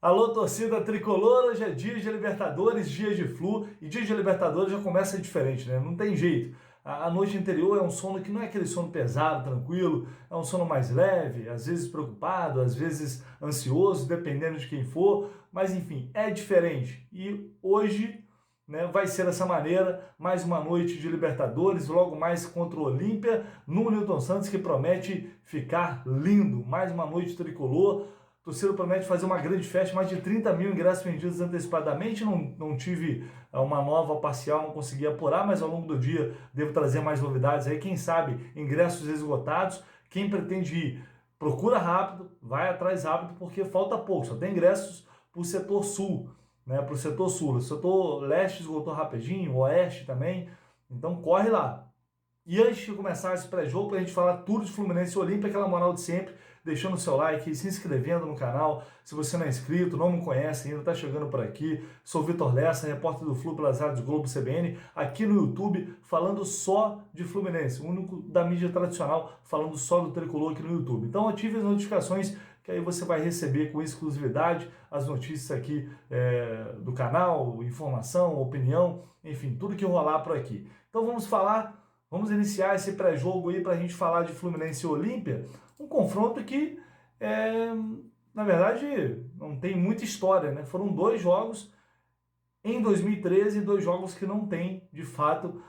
Alô, torcida tricolor, hoje é dia de Libertadores, dia de Flu, e dia de Libertadores já começa diferente, né? Não tem jeito. A noite anterior é um sono que não é aquele sono pesado, tranquilo, é um sono mais leve, às vezes preocupado, às vezes ansioso, dependendo de quem for, mas enfim, é diferente. E hoje, né, vai ser dessa maneira, mais uma noite de Libertadores, logo mais contra o Olímpia, no Newton Santos, que promete ficar lindo. Mais uma noite tricolor. O torcedor promete fazer uma grande festa, mais de 30 mil ingressos vendidos antecipadamente. Não tive uma nova parcial, não consegui apurar, mas ao longo do dia devo trazer mais novidades aí. Quem sabe ingressos esgotados. Quem pretende ir, procura rápido, vai atrás rápido, porque falta pouco. Só tem ingressos para o setor sul, né? Para o setor sul. O setor leste esgotou rapidinho, o oeste também. Então corre lá. E antes de começar esse pré-jogo, para a gente falar tudo de Fluminense e Olímpia, aquela moral de sempre, deixando o seu like, se inscrevendo no canal. Se você não é inscrito, não me conhece ainda, está chegando por aqui. Sou Vitor Lessa, repórter do Flu pelas rádios Globo CBN, aqui no YouTube, falando só de Fluminense, o único da mídia tradicional, falando só do tricolor aqui no YouTube. Então ative as notificações, que aí você vai receber com exclusividade as notícias aqui do canal, informação, opinião, enfim, tudo que rolar por aqui. Então vamos iniciar esse pré-jogo aí para a gente falar de Fluminense e Olímpia, um confronto que, na verdade, não tem muita história, né? Foram dois jogos em 2013, dois jogos que não tem, de fato,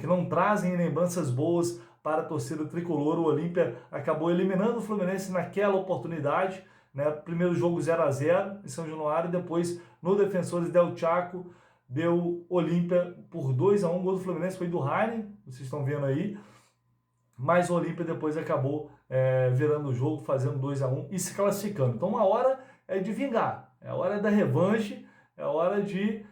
que não trazem lembranças boas para a torcida tricolor. O Olímpia acabou eliminando o Fluminense naquela oportunidade, né? Primeiro jogo 0-0 em São Januário, depois no Defensores del Chaco, deu Olímpia por 2-1, o gol do Fluminense foi do Rainer, vocês estão vendo aí, mas o Olímpia depois acabou virando o jogo, fazendo 2-1 e se classificando. Então uma hora é de vingar, é a hora da revanche, é a hora de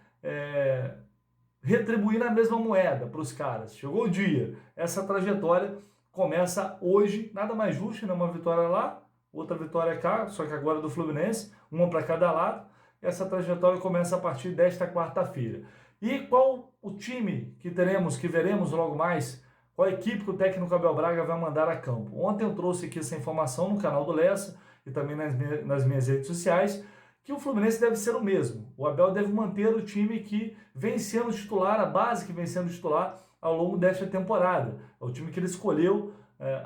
retribuir na mesma moeda para os caras. Chegou o dia, essa trajetória começa hoje, nada mais justo, né? Uma vitória lá, outra vitória cá, só que agora do Fluminense, uma para cada lado. Essa trajetória começa a partir desta quarta-feira. E qual o time que teremos, que veremos logo mais? Qual a equipe que o técnico Abel Braga vai mandar a campo? Ontem eu trouxe aqui essa informação no canal do Lessa e também nas minhas redes sociais, que o Fluminense deve ser o mesmo. O Abel deve manter o time que vem sendo titular, a base que vem sendo titular ao longo desta temporada. É o time que ele escolheu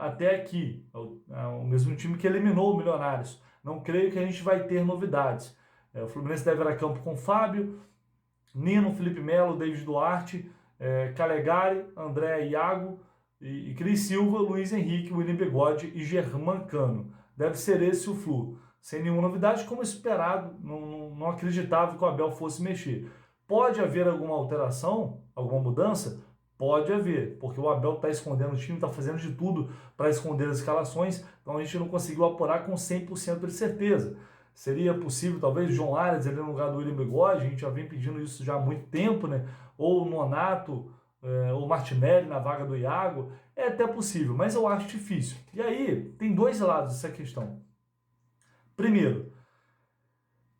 até aqui. É o mesmo time que eliminou o Milionários. Não creio que a gente vai ter novidades. O Fluminense deve ir a campo com Fábio, Nino, Felipe Melo, David Duarte, Calegari, André Iago e Cris Silva, Luiz Henrique, William Bigode e Germán Cano. Deve ser esse o Flu. Sem nenhuma novidade, como esperado, não acreditava que o Abel fosse mexer. Pode haver alguma alteração, alguma mudança? Pode haver, porque o Abel está escondendo o time, está fazendo de tudo para esconder as escalações, então a gente não conseguiu apurar com 100% de certeza. Seria possível, talvez, o João Arias ali no lugar do William Bigode, a gente já vem pedindo isso já há muito tempo, né? Ou o Nonato, ou o Martinelli na vaga do Iago, é até possível, mas eu acho difícil. E aí, tem dois lados dessa questão. Primeiro,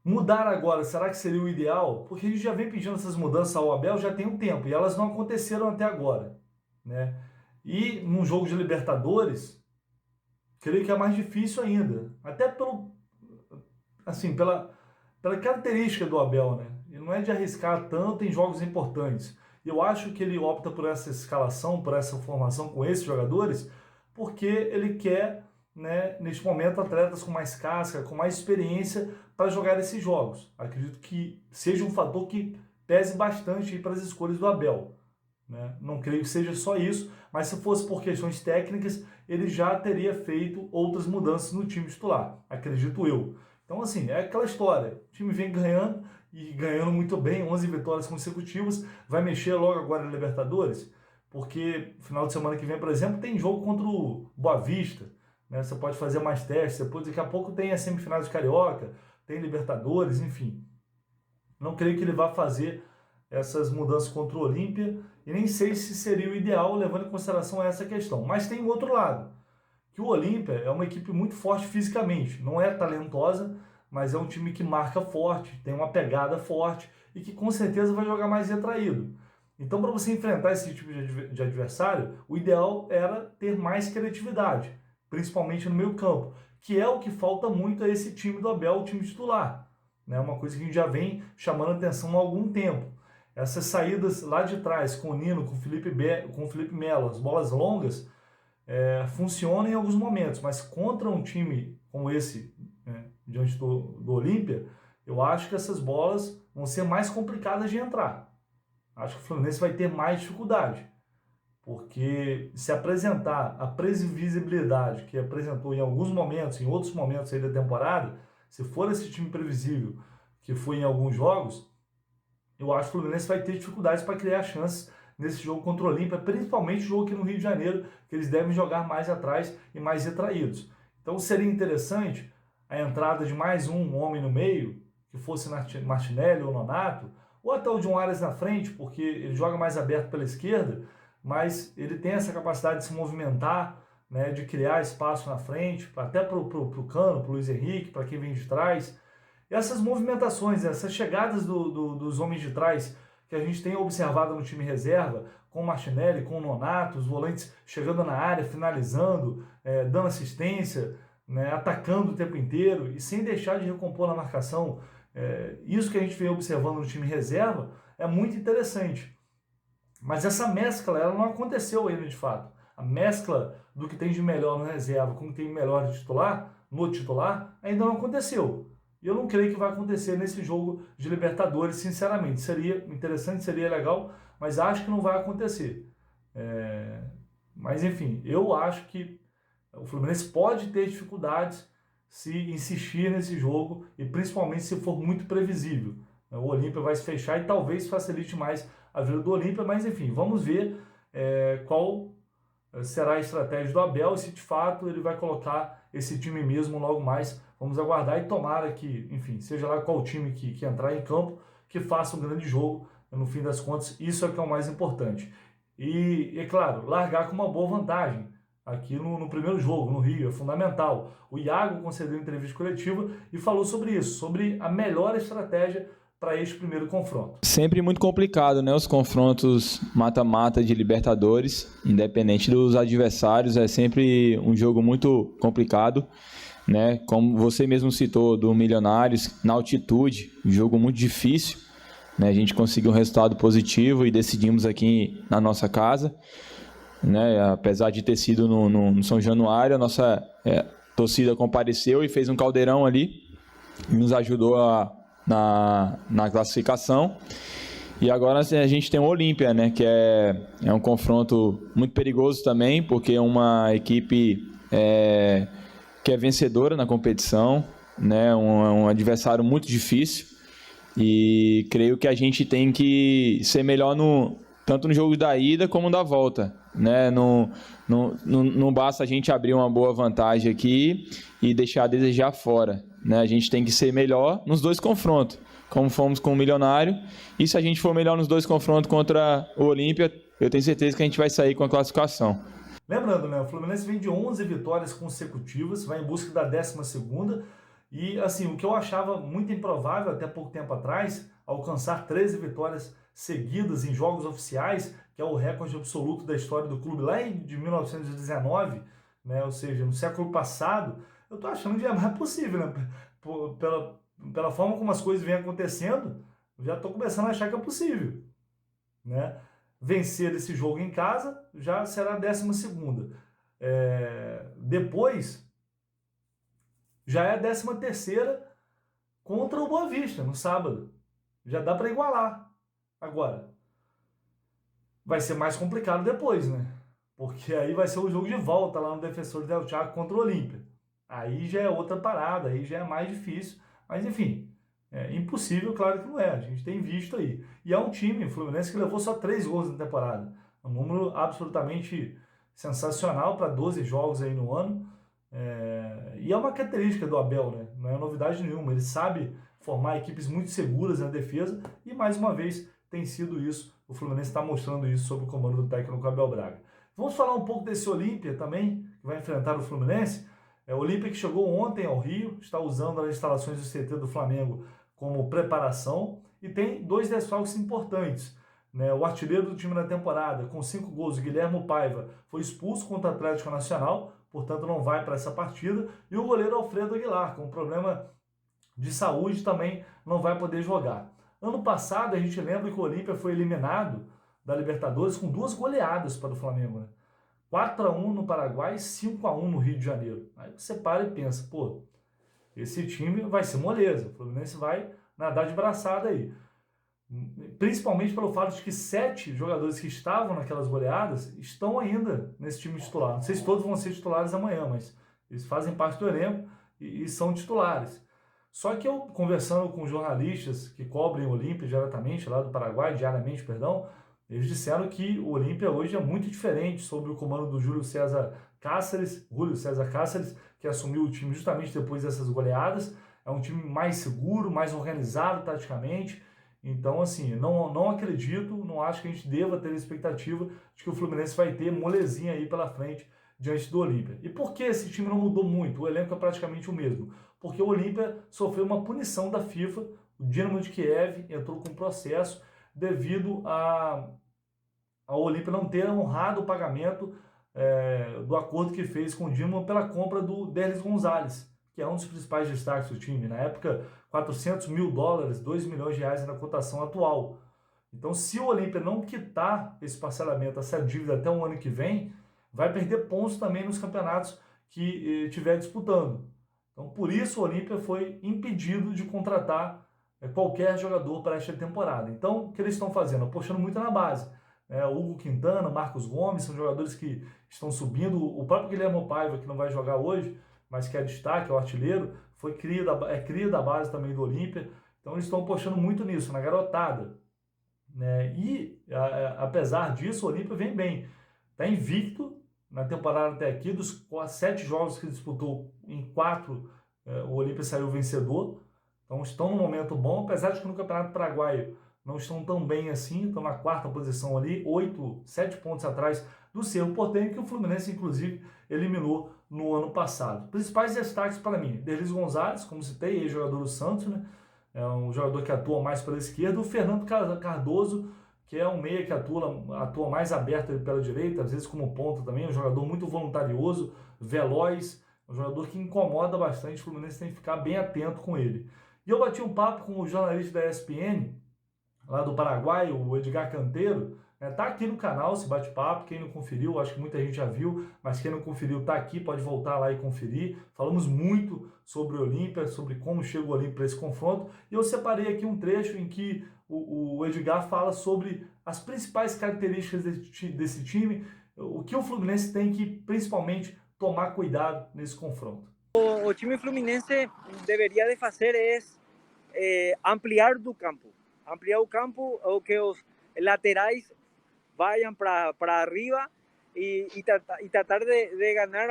mudar agora, será que seria o ideal? Porque a gente já vem pedindo essas mudanças ao Abel já tem um tempo, e elas não aconteceram até agora, né? E num jogo de Libertadores, creio que é mais difícil ainda, até pela característica do Abel, né? Ele não é de arriscar tanto em jogos importantes. Eu acho que ele opta por essa escalação, por essa formação com esses jogadores, porque ele quer, né, neste momento, atletas com mais casca, com mais experiência para jogar esses jogos. Acredito que seja um fator que pese bastante para as escolhas do Abel, né? Não creio que seja só isso, mas se fosse por questões técnicas, ele já teria feito outras mudanças no time titular, acredito eu. Então, assim, é aquela história. O time vem ganhando e ganhando muito bem, 11 vitórias consecutivas. Vai mexer logo agora na Libertadores, porque final de semana que vem, por exemplo, tem jogo contra o Boa Vista, né? Você pode fazer mais testes, depois daqui a pouco tem a semifinal de Carioca, tem Libertadores, enfim. Não creio que ele vá fazer essas mudanças contra o Olímpia e nem sei se seria o ideal levando em consideração essa questão. Mas tem o outro lado, que o Olímpia é uma equipe muito forte fisicamente, não é talentosa, mas é um time que marca forte, tem uma pegada forte e que com certeza vai jogar mais retraído. Então, para você enfrentar esse tipo de adversário, o ideal era ter mais criatividade, principalmente no meio campo, que é o que falta muito a esse time do Abel, o time titular. né? Uma coisa que a gente já vem chamando atenção há algum tempo. Essas saídas lá de trás, com o Nino, com o Felipe Melo, as bolas longas, funcionam em alguns momentos, mas contra um time como esse, né, diante do Olímpia, eu acho que essas bolas vão ser mais complicadas de entrar. Acho que o Fluminense vai ter mais dificuldade, porque se apresentar a previsibilidade que apresentou em alguns momentos, em outros momentos aí da temporada, se for esse time previsível que foi em alguns jogos, eu acho que o Fluminense vai ter dificuldades para criar chances nesse jogo contra o Olímpia, principalmente o jogo aqui no Rio de Janeiro, que eles devem jogar mais atrás e mais retraídos. Então seria interessante a entrada de mais um homem no meio, que fosse Martinelli ou Nonato, ou até o John Arias na frente, porque ele joga mais aberto pela esquerda, mas ele tem essa capacidade de se movimentar, né, de criar espaço na frente, até para o Cano, para o Luiz Henrique, para quem vem de trás. E essas movimentações, essas chegadas dos homens de trás que a gente tem observado no time reserva, com o Martinelli, com o Nonato, os volantes chegando na área, finalizando, dando assistência, né, atacando o tempo inteiro e sem deixar de recompor na marcação. Isso que a gente vem observando no time reserva é muito interessante. Mas essa mescla, ela não aconteceu ainda de fato. A mescla do que tem de melhor no reserva com o que tem de melhor no titular, ainda não aconteceu. E eu não creio que vai acontecer nesse jogo de Libertadores, sinceramente. Seria interessante, seria legal, mas acho que não vai acontecer. Mas enfim, eu acho que o Fluminense pode ter dificuldades se insistir nesse jogo e principalmente se for muito previsível. O Olímpia vai se fechar e talvez facilite mais a vida do Olímpia, mas enfim, vamos ver qual será a estratégia do Abel e se de fato ele vai colocar esse time mesmo logo mais. Vamos aguardar e tomara que, enfim, seja lá qual time que entrar em campo, que faça um grande jogo. No fim das contas, isso é que é o mais importante. E, é claro, largar com uma boa vantagem. Aqui no primeiro jogo, no Rio, é fundamental. O Iago concedeu entrevista coletiva e falou sobre isso, sobre a melhor estratégia para este primeiro confronto. Sempre muito complicado, né? Os confrontos mata-mata de Libertadores, independente dos adversários, é sempre um jogo muito complicado, né? Como você mesmo citou, do Milionários, na altitude, um jogo muito difícil, né? A gente conseguiu um resultado positivo e decidimos aqui na nossa casa, né? Apesar de ter sido no São Januário, a nossa torcida compareceu e fez um caldeirão ali, nos ajudou na classificação. E agora a gente tem o Olímpia, né? Que é um confronto muito perigoso também, porque é uma equipe que é vencedora na competição, né? Um adversário muito difícil e creio que a gente tem que ser melhor tanto no jogo da ida como da volta, né? Não basta a gente abrir uma boa vantagem aqui e deixar a desejar fora, né? A gente tem que ser melhor nos dois confrontos, como fomos com o Milionário, e se a gente for melhor nos dois confrontos contra o Olímpia, eu tenho certeza que a gente vai sair com a classificação. Lembrando, né, o Fluminense vem de 11 vitórias consecutivas, vai em busca da 12ª, e assim, o que eu achava muito improvável até pouco tempo atrás, alcançar 13 vitórias seguidas em jogos oficiais, que é o recorde absoluto da história do clube lá de 1919, né, ou seja, no século passado, eu tô achando que é mais possível, né, pela forma como as coisas vêm acontecendo, eu já estou começando a achar que é possível, né? Vencer esse jogo em casa já será a 12ª. Depois já é a 13ª contra o Boa Vista no sábado. Já dá para igualar. Agora, vai ser mais complicado depois, né? Porque aí vai ser o jogo de volta lá no Defensor del Chaco contra o Olímpia. Aí já é outra parada, aí já é mais difícil. Mas enfim, impossível, claro que não é. A gente tem visto aí. E é um time, o Fluminense, que levou só 3 gols na temporada. Um número absolutamente sensacional para 12 jogos aí no ano. E é uma característica do Abel, né? Não é novidade nenhuma. Ele sabe formar equipes muito seguras na defesa e, mais uma vez, tem sido isso. O Fluminense está mostrando isso sob o comando do técnico Abel Braga. Vamos falar um pouco desse Olímpia também, que vai enfrentar o Fluminense. O Olímpia que chegou ontem ao Rio, está usando as instalações do CT do Flamengo como preparação e tem 2 desfalques importantes. Né? O artilheiro do time na temporada, com 5 gols, Guilherme Paiva, foi expulso contra o Atlético Nacional, portanto não vai para essa partida. E o goleiro Alfredo Aguilar, com problema de saúde também não vai poder jogar. Ano passado, a gente lembra que o Olímpia foi eliminado da Libertadores com 2 goleadas para o Flamengo, né? 4-1 no Paraguai, 5-1 no Rio de Janeiro. Aí você para e pensa, pô, esse time vai ser moleza, o Fluminense vai nadar de braçada aí. Principalmente pelo fato de que 7 jogadores que estavam naquelas goleadas estão ainda nesse time titular. Não sei se todos vão ser titulares amanhã, mas eles fazem parte do elenco e são titulares. Só que eu, conversando com jornalistas que cobrem o Olímpia diretamente, lá do Paraguai, diariamente, perdão, eles disseram que o Olímpia hoje é muito diferente sob o comando do Júlio César Cáceres, que assumiu o time justamente depois dessas goleadas. É um time mais seguro, mais organizado taticamente. Então, assim, não acredito, não acho que a gente deva ter a expectativa de que o Fluminense vai ter molezinha aí pela frente diante do Olímpia. E por que esse time não mudou muito? O elenco é praticamente o mesmo. Porque o Olímpia sofreu uma punição da FIFA, o Dinamo de Kiev entrou com processo devido ao Olímpia não ter honrado o pagamento do acordo que fez com o Dinamo pela compra do Derlis Gonzalez, que é um dos principais destaques do time. Na época, $400 mil, 2 milhões de reais na cotação atual. Então, se o Olímpia não quitar esse parcelamento, essa dívida até o ano que vem, vai perder pontos também nos campeonatos que estiver disputando. Então, por isso, o Olímpia foi impedido de contratar qualquer jogador para esta temporada. Então, o que eles estão fazendo? Apostando muito na base. Hugo Quintana, Marcos Gomes, são jogadores que estão subindo. O próprio Guilherme Paiva, que não vai jogar hoje, mas que é destaque, é o artilheiro, é cria da base também do Olímpia. Então, eles estão apostando muito nisso, na garotada. E, apesar disso, o Olímpia vem bem. Está invicto na temporada até aqui, dos 7 jogos que disputou, em 4 o Olímpia saiu vencedor. Então estão num momento bom, apesar de que no Campeonato Paraguaio não estão tão bem assim, estão na 4ª posição ali, 7 pontos atrás do Cerro Porteño, que o Fluminense, inclusive, eliminou no ano passado. Principais destaques para mim, Derlis Gonzalez, como citei, ex-jogador do Santos, né? É um jogador que atua mais pela esquerda, o Fernando Cardoso, que é um meia que atua mais aberto pela direita, às vezes como ponta também, um jogador muito voluntarioso, veloz, um jogador que incomoda bastante, o Fluminense tem que ficar bem atento com ele. E eu bati um papo com o jornalista da ESPN, lá do Paraguai, o Edgar Canteiro, tá aqui no canal esse bate-papo, quem não conferiu, acho que muita gente já viu, mas quem não conferiu tá aqui, pode voltar lá e conferir. Falamos muito sobre o Olímpia, sobre como chega o Olímpia para esse confronto, e eu separei aqui um trecho em que o Edgar fala sobre as principais características desse time, o que o Fluminense tem que principalmente tomar cuidado nesse confronto. O time Fluminense deveria de fazer ampliar o campo, ou que os laterais vayan para arriba y tratar de ganar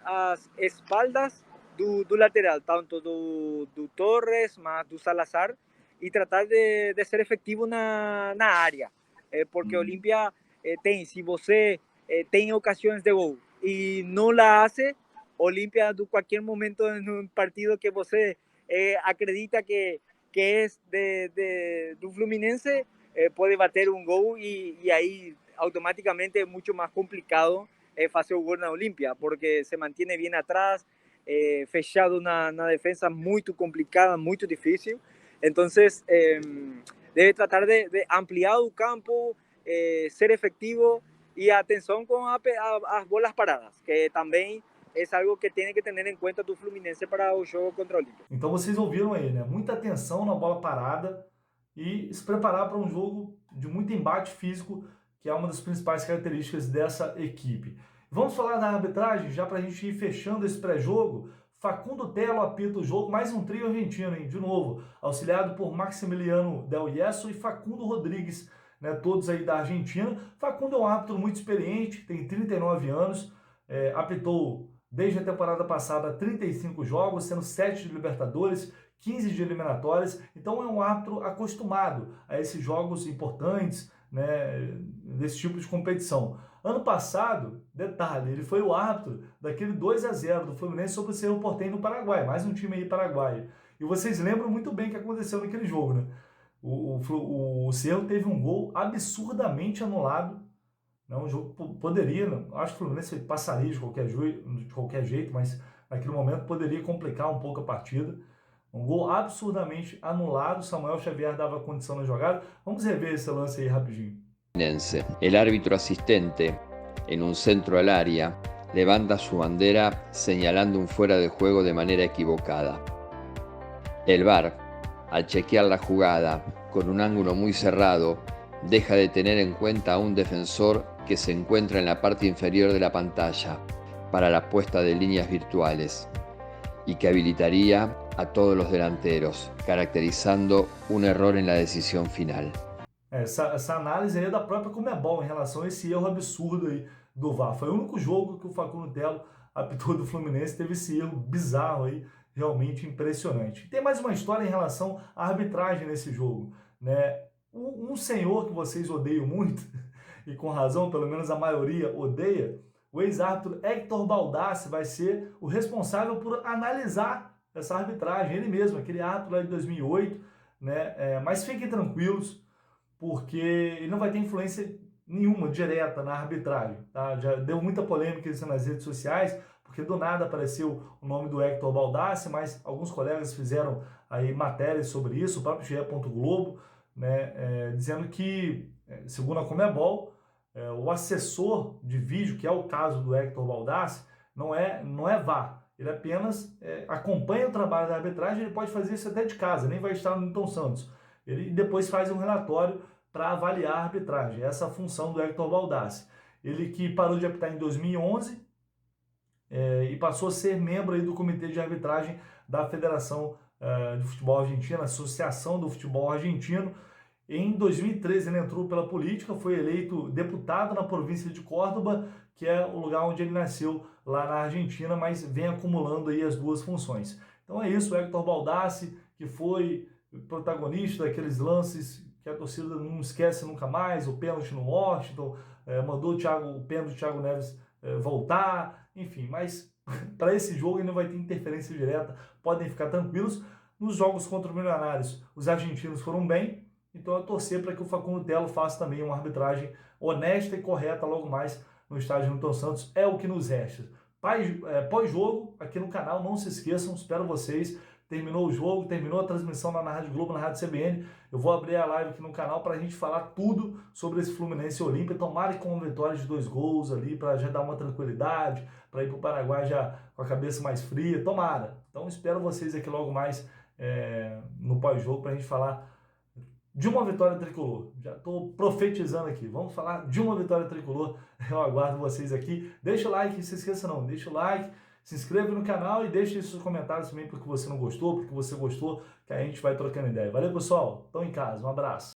as espaldas do lateral, tanto do Torres, mas do Salazar, e tratar de ser efetivo na área. Porque Olímpia se você tem ocasiões de gol e não la hace, Olímpia, de qualquer momento em um partido que você acredita que es do Fluminense, puede bater un gol y ahí automáticamente es mucho más complicado hacer un gol en Olimpia, porque se mantiene bien atrás, fechado una defensa muy complicada, muy difícil. Entonces, debe tratar de ampliar el campo, ser efectivo y atención con las bolas paradas, que también é algo que tem que ter em conta do Fluminense para o jogo contra o Olímpia. Então vocês ouviram aí, né? Muita atenção na bola parada e se preparar para um jogo de muito embate físico, que é uma das principais características dessa equipe. Vamos falar da arbitragem, já para a gente ir fechando esse pré-jogo. Facundo Telo apita o jogo, mais um trio argentino, hein? De novo, auxiliado por Maximiliano Del Yesso e Facundo Rodrigues, né? Todos aí da Argentina. Facundo é um árbitro muito experiente, tem 39 anos, apitou desde a temporada passada 35 jogos, sendo 7 de Libertadores, 15 de eliminatórias, então é um árbitro acostumado a esses jogos importantes, né, desse tipo de competição. Ano passado, detalhe, ele foi o árbitro daquele 2-0 do Fluminense sobre o Cerro Porteño no Paraguai, mais um time aí paraguaio. E vocês lembram muito bem o que aconteceu naquele jogo, né? O Cerro teve um gol absurdamente anulado. Não, o jogo poderia, acho que o Fluminense passaria de qualquer jeito, mas naquele momento poderia complicar um pouco a partida. Um gol absurdamente anulado. Samuel Xavier dava condição na jogada. Vamos rever esse lance aí rapidinho. El árbitro asistente, en un centro al área, levanta su bandera señalando un fuera de juego de manera equivocada. El VAR, al chequear la jugada con un ángulo muy cerrado, deja de tener en cuenta a un defensor que se encuentra en la parte inferior de la pantalla para la puesta de líneas virtuales y que habilitaría a todos los delanteros, caracterizando un error en la decisión final. Essa análise aí é da própria Conmebol em relação a esse erro absurdo aí do VAR. Foi o único jogo que o Facundo Telo, apitou do Fluminense, teve esse erro bizarro aí, realmente impressionante. E tem mais uma história em relação à arbitragem nesse jogo, né? Um senhor que vocês odeiam muito, e com razão, pelo menos a maioria odeia, o ex-árbitro Hector Baldassi vai ser o responsável por analisar essa arbitragem, ele mesmo, aquele árbitro lá de 2008, né? Mas fiquem tranquilos, porque ele não vai ter influência nenhuma direta na arbitragem, tá? Já deu muita polêmica isso nas redes sociais, porque do nada apareceu o nome do Hector Baldassi, mas alguns colegas fizeram aí matérias sobre isso, o próprio GE. Globo, né, dizendo que, segundo a Conmebol, o assessor de vídeo, que é o caso do Hector Baldassi, não é VAR, ele apenas acompanha o trabalho da arbitragem, ele pode fazer isso até de casa, nem vai estar no Newton Santos. Ele depois faz um relatório para avaliar a arbitragem. Essa é a função do Hector Baldassi. Ele que parou de apitar em 2011 e passou a ser membro aí do Comitê de Arbitragem da Federação de Futebol Argentino, Associação do Futebol Argentino. Em 2013 ele entrou pela política, foi eleito deputado na província de Córdoba, que é o lugar onde ele nasceu lá na Argentina, mas vem acumulando aí as duas funções. Então é isso, o Hector Baldassi, que foi protagonista daqueles lances que a torcida não esquece nunca mais, o pênalti no Washington, mandou o pênalti do Thiago Neves voltar, enfim, mas para esse jogo ele não vai ter interferência direta, podem ficar tranquilos. Nos jogos contra o Milionários, os argentinos foram bem, então é torcer para que o Facundo Telo faça também uma arbitragem honesta e correta logo mais no estádio Newton Santos, é o que nos resta. Pós-jogo, aqui no canal, não se esqueçam, espero vocês. Terminou o jogo, terminou a transmissão lá na Rádio Globo, na Rádio CBN. Eu vou abrir a live aqui no canal para a gente falar tudo sobre esse Fluminense e Olímpia. Tomara com uma vitória de 2 gols ali, para já dar uma tranquilidade, para ir para o Paraguai já com a cabeça mais fria. Tomara. Então espero vocês aqui logo mais no pós-jogo para a gente falar de uma vitória tricolor. Já estou profetizando aqui. Vamos falar de uma vitória tricolor. Eu aguardo vocês aqui. Deixa o like, não se esqueça não. Deixa o like. Se inscreva no canal e deixe seus comentários também porque você não gostou, porque você gostou, que a gente vai trocando ideia. Valeu, pessoal? Estão em casa. Um abraço.